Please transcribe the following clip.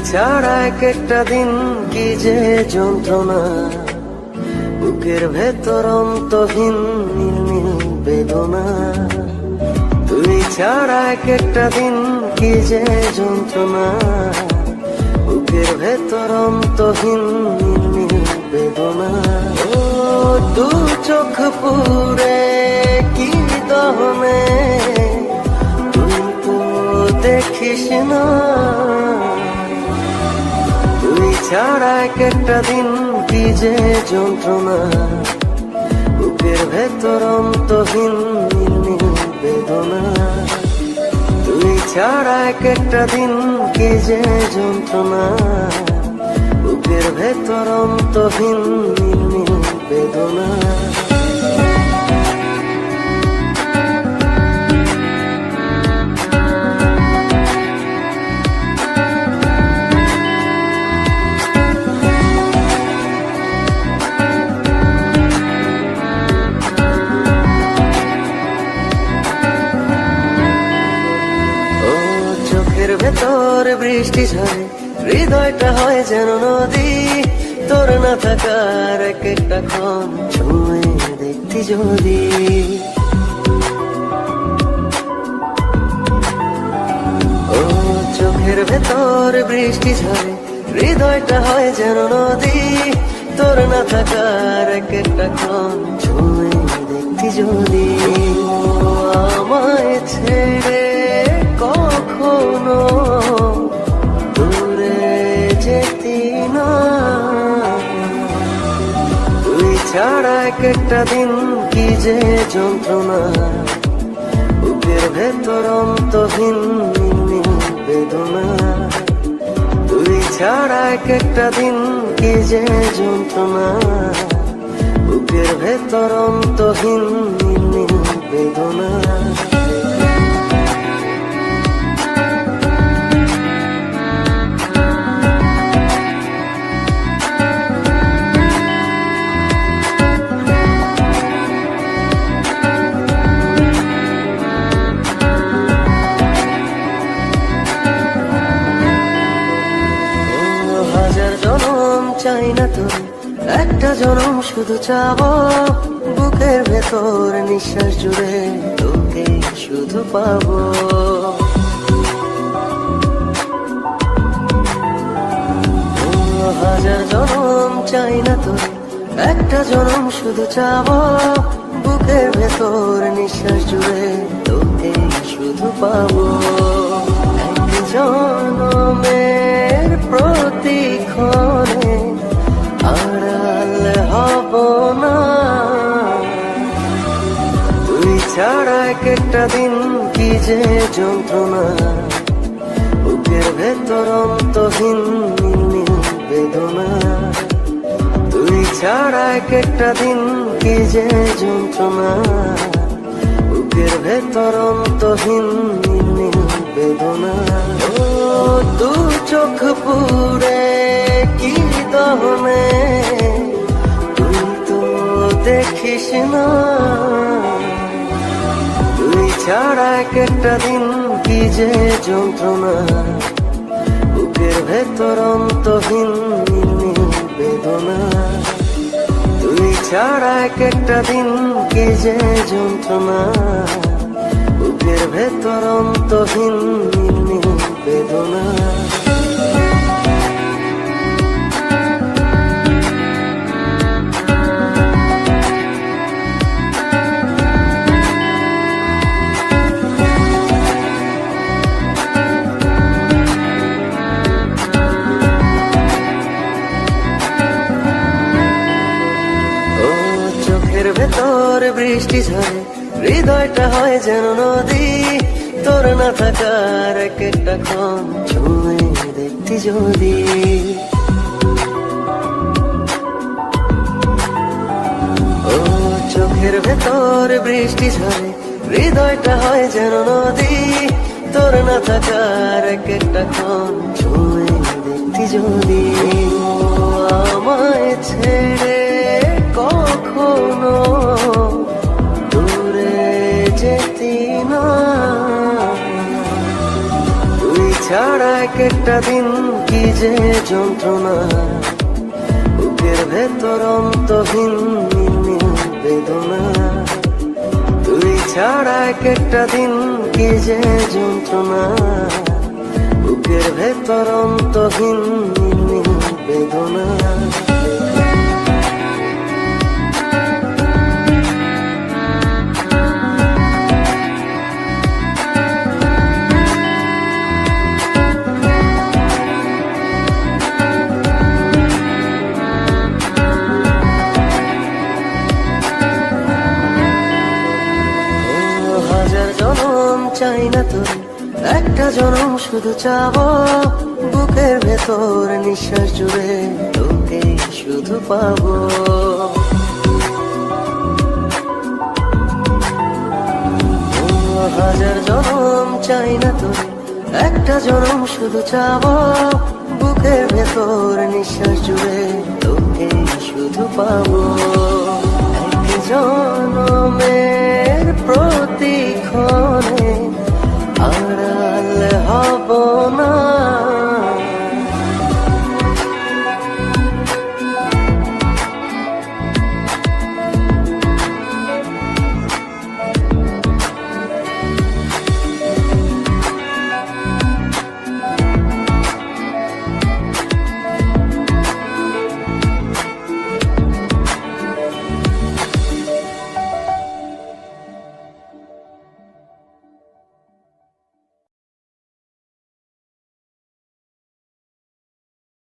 ছাড়া এক একটা দিন কি যে যন্ত্রণা, বুকের ভেতর অন্তহীন নীল নীল বেদনা। তুই ছাড়া এক একটা দিন কি যে যন্ত্রণা, বুকের ভেতর অন্তহীন নীল নীল বেদনা। ও দু চোখ পুরে কি দহনে, তুই তো দেখিস না। তুই ছাড়া এক একটা দিন কি যে যন্ত্রণা, বুকের ভেতর অন্তহীন নীল নীল বেদনা। তুই ছাড়া এক একটা দিন কি যে যন্ত্রণা, বুকের ভেতর অন্তহীন নীল নীল বেদনা। চোখের ভেতর বৃষ্টি ঝরে, হৃদয়টা হয় যেন নদী। তোর না থাকার এক একটা ক্ষণ ছুঁয়ে দেখতি যদি। ও চোখের ভেতর বৃষ্টি ঝরে, হৃদয়টা হয় যেন নদী। তোর না থাকার এক একটা ক্ষণ ছুঁয়ে দেখতি যদি। আমায় ছেড়ে কখনো দূরে যেতি না। তুই ছাড়া এক একটা দিন কি যে যন্ত্রণা, বুকের ভেতর অন্তহীন নীল নীল বেদনা। তুই ছাড়া এক একটা দিন কি যে যন্ত্রণা, বুকের ভেতর অন্তহীন নীল নীল বেদনা। হাজার জনম চাই না তোর, একটা জনম শুধু চাবো। বুকের ভেতর নিঃশ্বাস জুড়ে তোকে শুধু পাবো। হাজার জনম চাই না তোর, একটা জনম শুধু চাবো। বুকের ভেতর নিঃশ্বাস জুড়ে তোকে শুধু পাবো। এক জনমের প্রতিক্ষণে আড়াল হব না। তুই ছাড়া এক একটা দিন কি যে যন্ত্রণা, বুকের ভেতর অন্তহীন নীল নীল বেদনা। তুই ছাড়া এক একটা দিন কি যে যন্ত্রণা, বুকের ভেতর অন্তহীন নীল নীল বেদনা। ও দু চোখ পুরে কি দহনে, তুই তো দেখিস না। তুই ছাড়া এক একটা দিন কি যে যন্ত্রণা, বুকের ভেতর অন্তহীন নীল নীল বেদনা। তুই ছাড়া এক একটা দিন কি যে যন্ত্রণা, বুকের ভেতর অন্তহীন নীল নীল বেদনা। চোখের ভেতর বৃষ্টি ঝরে, হৃদয়টা হয় যেন নদী। তোর না থাকার এক একটা ক্ষণ ছুঁয়ে দেখতি যদি। ও চোখের ভেতর বৃষ্টি ঝরে, হৃদয়টা হয় যেন নদী। তোর না থাকার এক একটা ক্ষণ ছুঁয়ে দেখতি যদি। আমায় ছেড়ে কখনো দূরে যেতি না। তুই ছাড়া এক একটা দিন কি যে যন্ত্রণা, বুকের ভেতর অন্তহীন নির্মীল বেদনা। তুই ছাড়া এক একটা দিন কি যে যন্ত্রণা, বুকের ভেতর অন্তহীন নির্মীল বেদনা। হাজার জনম চাই না তোর, একটা জনম শুধু চাবো। বুকের ভেতর নিঃশ্বাস জুড়ে তোকে শুধু পাবো। হাজার জনম চাই না তোর, একটা জনম শুধু চাবো। বুকের ভেতর নিঃশ্বাস জুড়ে তোকে শুধু পাবো। এক জনম